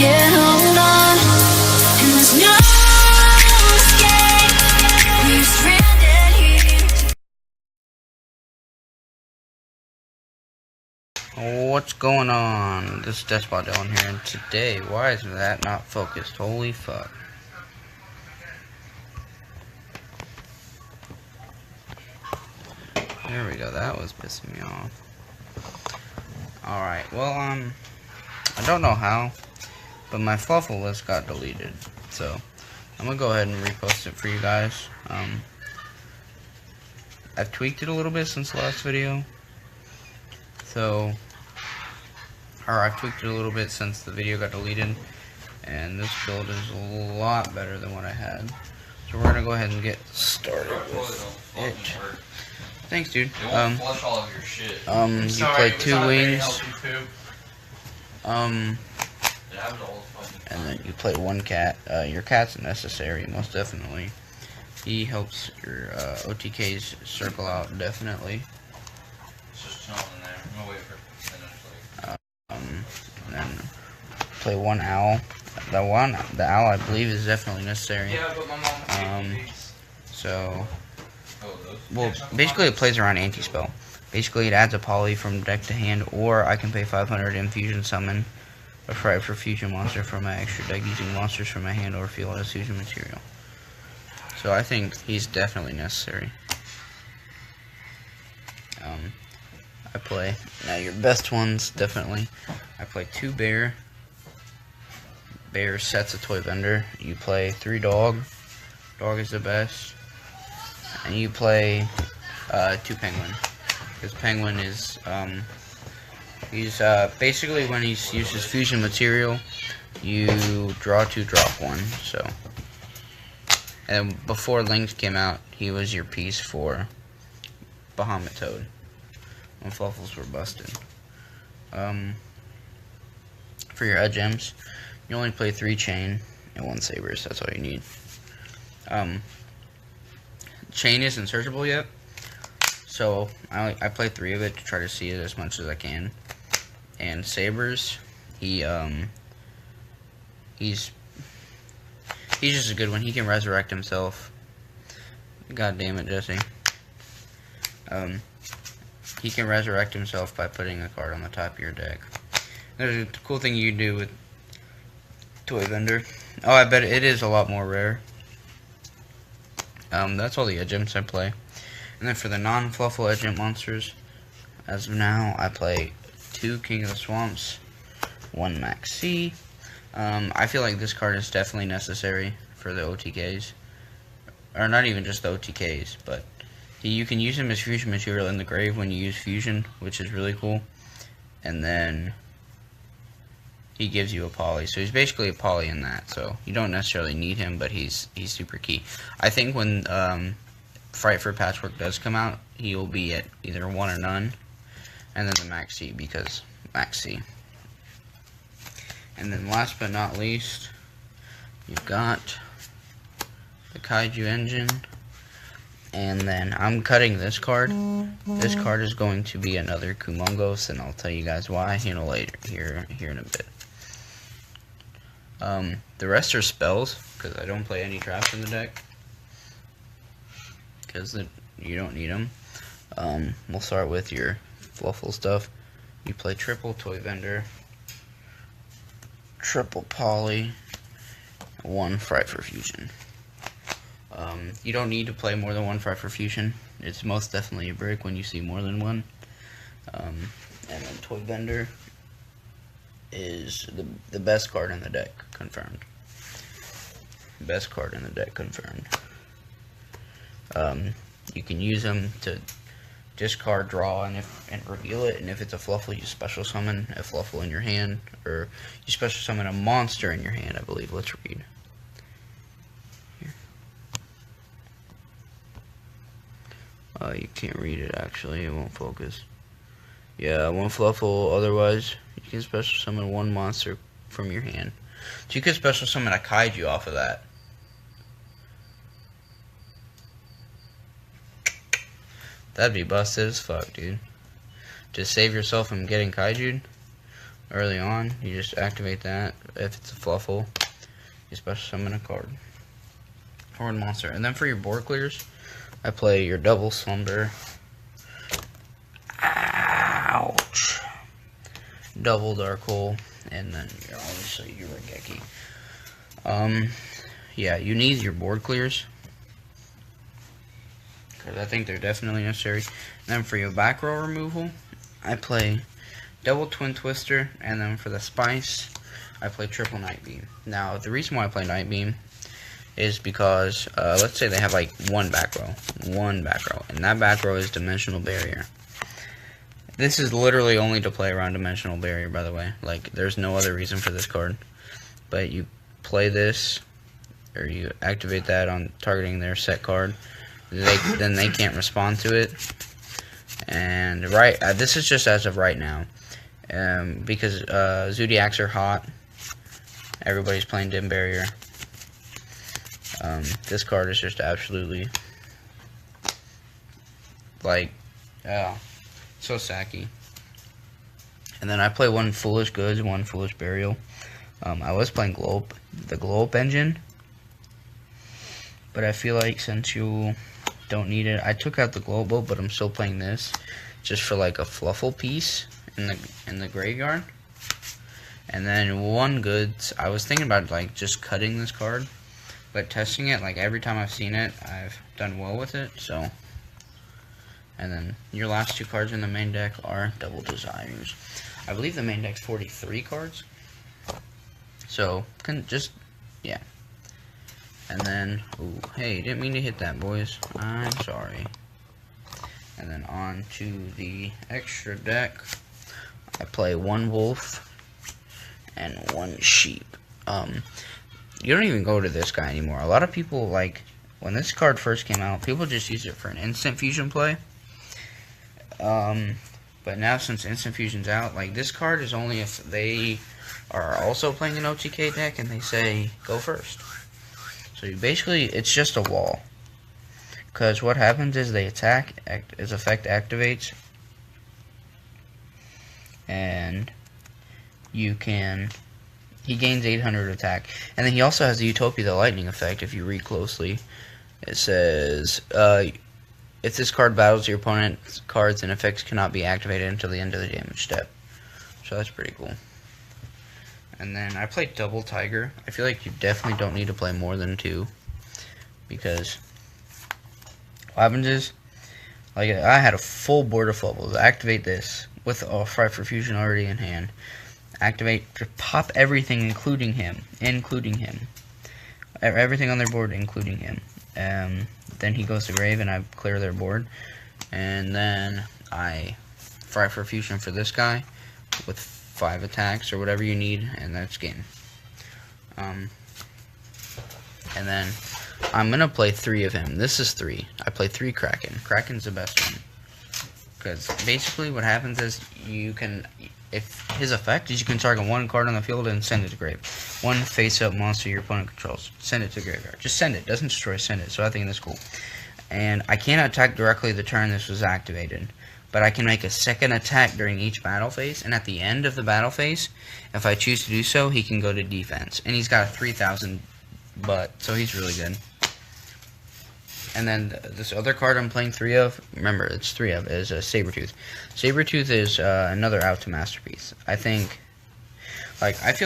can't hold on, and there's no escape. We're stranded here. What's going on? This is Deskbot down here, and today, why is that not focused? Holy fuck. There we go, that was pissing me off. Alright, well, I don't know how, but my Fluffal list got deleted, so I'm gonna go ahead and repost it for you guys. I've tweaked it a little bit since the last video, I've tweaked it a little bit since the video got deleted, and this build is a lot better than what I had. So we're gonna go ahead and get started with it. Thanks, dude. It won't flush all of your shit. You play 2 wings. And then you play 1 cat. Your cat's necessary, most definitely. He helps your OTKs circle out, definitely. It's just chilling in there. I'm gonna wait for it to finish. And then play 1 owl. The owl, I believe, is definitely necessary. Yeah, but my mom well, basically it plays around anti-spell. Basically it adds a poly from deck to hand, or I can pay 500 and fusion summon a fright for fusion monster from my extra deck using monsters from my hand or field as fusion material. So I think he's definitely necessary. I play, now your best ones, definitely. I play 2 bear. Bear sets a toy vendor. You play 3 dog. Dog is the best. And you play 2 penguin. Because penguin is, he's basically when he uses fusion material, you draw 2, drop 1. So, and before Lynx came out, he was your piece for Bahamut Toad when Fluffals were busted. For your edge gems, you only play 3 chain and 1 sabers. That's all you need. Chain isn't searchable yet, so I play 3 of it to try to see it as much as I can. And sabers, he's just a good one. He can resurrect himself. God damn it, Jesse. He can resurrect himself by putting a card on the top of your deck. There's a cool thing you can do with Toy Vendor. Oh, I bet it is a lot more rare. That's all the edge imps I play. And then for the non-Fluffal edge imp monsters, as of now, I play 2 King of the Swamps, 1 Max C. I feel like this card is definitely necessary for the OTKs. Or not even just the OTKs, but you can use him as fusion material in the grave when you use fusion, which is really cool. And then he gives you a poly, so he's basically a poly in that. So you don't necessarily need him, but he's super key. I think when Fright for Patchwork does come out, he will be at either 1 or none, and then the Max C, because Max C. And then last but not least, you've got the Kaiju Engine. And then I'm cutting this card. This card is going to be another Kumongos, and I'll tell you guys why later here in a bit. The rest are spells, because I don't play any traps in the deck, because you don't need them. We'll start with your Fluffal stuff. You play triple Toy Vendor, triple Poly, 1 Fright for Fusion. You don't need to play more than 1 Fright for Fusion. It's most definitely a brick when you see more than 1. And then Toy Vendor is the best card in the deck, confirmed. Best card in the deck, confirmed. You can use them to discard, draw, and reveal it. And if it's a Fluffal, you special summon a Fluffal in your hand, or you special summon a monster in your hand, I believe. Let's read. You can't read it, actually. It won't focus. Yeah, 1 Fluffal. Otherwise, you can special summon 1 monster from your hand. So you could special summon a Kaiju off of that. That'd be busted as fuck, dude. To save yourself from getting Kaiju'd. early on. You just activate that. If it's a Fluffle, you special summon a card. Horde monster. And then for your board clears, I play your double slumber. Ouch. Double dark hole. And then obviously your Regeki. Yeah, you need your board clears, because I think they're definitely necessary. And then for your back row removal, I play double twin twister, and then for the spice, I play triple night beam. Now, the reason why I play night beam is because, let's say they have like one back row, and that back row is dimensional barrier. This is literally only to play around dimensional barrier, by the way. Like, there's no other reason for this card. But you play this, or you activate that on targeting their set card, then they can't respond to it. And this is just as of right now, because Zodiacs are hot. Everybody's playing dim barrier. This card is just absolutely like, so sacky. And then I play one Foolish Goods, one Foolish Burial. I was playing the Glow Up engine, but I feel like since you don't need it, I took out the Glow Up, but I'm still playing this just for like a Fluffle piece in the graveyard. And then one Goods, I was thinking about like just cutting this card, but testing it, like every time I've seen it, I've done well with it. So, and then your last two cards in the main deck are Double Desires. I believe the main deck's 43 cards. So, yeah. And then, ooh, hey, didn't mean to hit that, boys. I'm sorry. And then on to the extra deck. I play one wolf and one sheep. You don't even go to this guy anymore. A lot of people, like, when this card first came out, people just used it for an instant fusion play. But now since instant fusion's out, like, this card is only if they are also playing an OTK deck and they say go first. So you basically, it's just a wall, because what happens is they attack, his effect activates, and he gains 800 attack. And then he also has the Utopia the Lightning effect. If you read closely, it says if this card battles your opponent's cards and effects cannot be activated until the end of the damage step. So that's pretty cool. And then I play Double Tiger. I feel like you definitely don't need to play more than two, because what happens is, like, I had a full board of Fluffals. Activate this with a Fry for Fusion already in hand. Activate, pop everything, including him. Everything on their board, including him. Then he goes to grave, and I clear their board. And then I Fry for Fusion for this guy with 5 attacks or whatever you need, and that's game. And then I'm gonna play 3 of him. This is 3. I play 3 Kraken. Kraken's the best one, because basically what happens is if his effect is you can target one card on the field and send it to grave. One face-up monster your opponent controls. Send it to graveyard. Just send it. Doesn't destroy, send it. So I think that's cool. And I can't attack directly the turn this was activated, but I can make a second attack during each battle phase, and at the end of the battle phase, if I choose to do so, he can go to defense. And he's got a 3,000 butt, so he's really good. And then this other card I'm playing 3 of, remember, it's 3 of, is Sabretooth. Sabretooth is another out to Masterpiece. I feel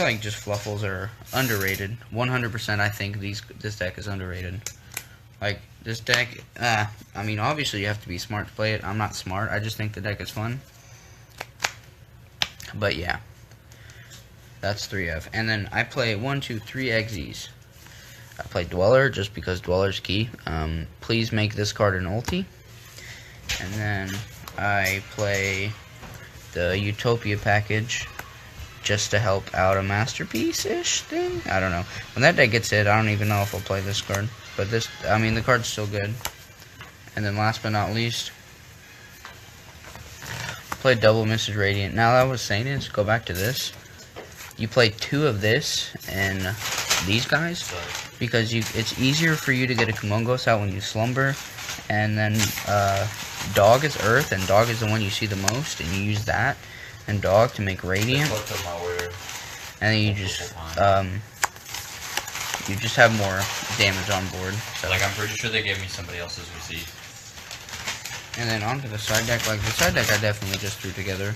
like just Fluffals are underrated. 100% I think this deck is underrated. Like, this deck, I mean, obviously you have to be smart to play it. I'm not smart, I just think the deck is fun. But yeah, that's 3 of. And then I play 1, 2, 3 Exes. I play Dweller just because Dweller's key. Please make this card an ulti. And then I play the Utopia package just to help out a Masterpiece-ish thing. I don't know. When that deck gets hit, I don't even know if I'll play this card. But this, I mean, the card's still good. And then last but not least, play double Mrs. Radiant. Now, what I was saying is, go back to this. You play 2 of this and these guys, because it's easier for you to get a Kumongos out when you slumber. And then Dog is Earth, and Dog is the one you see the most, and you use that. and dog to make radiant, Just looked at my order. and then you just have more damage on board. So Like, I'm pretty sure they gave me somebody else's receipt. and then onto the side deck. Like the side deck, I definitely just threw together.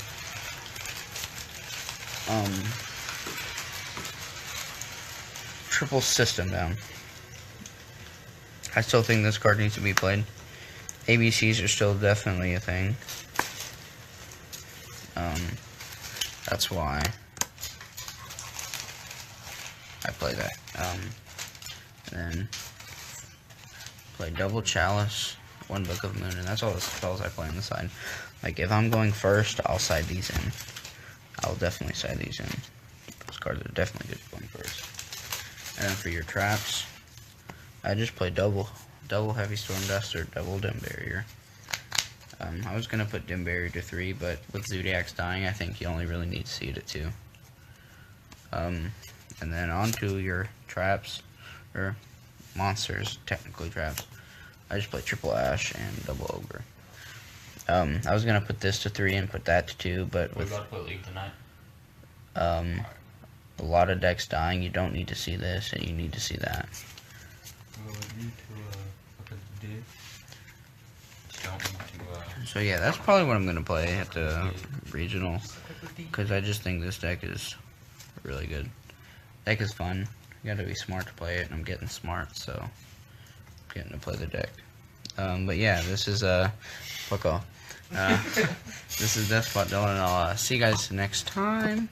Triple system down. I still think this card needs to be played. ABCs are still definitely a thing. That's why I play that. And then play double chalice, one book of moon, and that's all the spells I play on the side. Like if I'm going first, I'll side these in. I'll definitely side these in. Those cards are definitely good going first. And then for your traps, I just play double heavy storm dust or double dim barrier. I was gonna put dim barrier to 3, but with Zodiac's dying, I think you only really need to see it at 2. And then onto your traps, or monsters, technically traps. I just play triple ash and double ogre. I was gonna put this to 3 and put that to 2, but We're with about to play League tonight. a lot of decks dying, you don't need to see this, and you need to see that. Well, we need to look at the dude. Don't need to So yeah, that's probably what I'm gonna play at the regional, because I just think this deck is really good. Deck is fun. You gotta be smart to play it, and I'm getting smart, so I'm getting to play the deck. But yeah, this is fuck off. This is Deskbot Dylan, and I'll see you guys next time.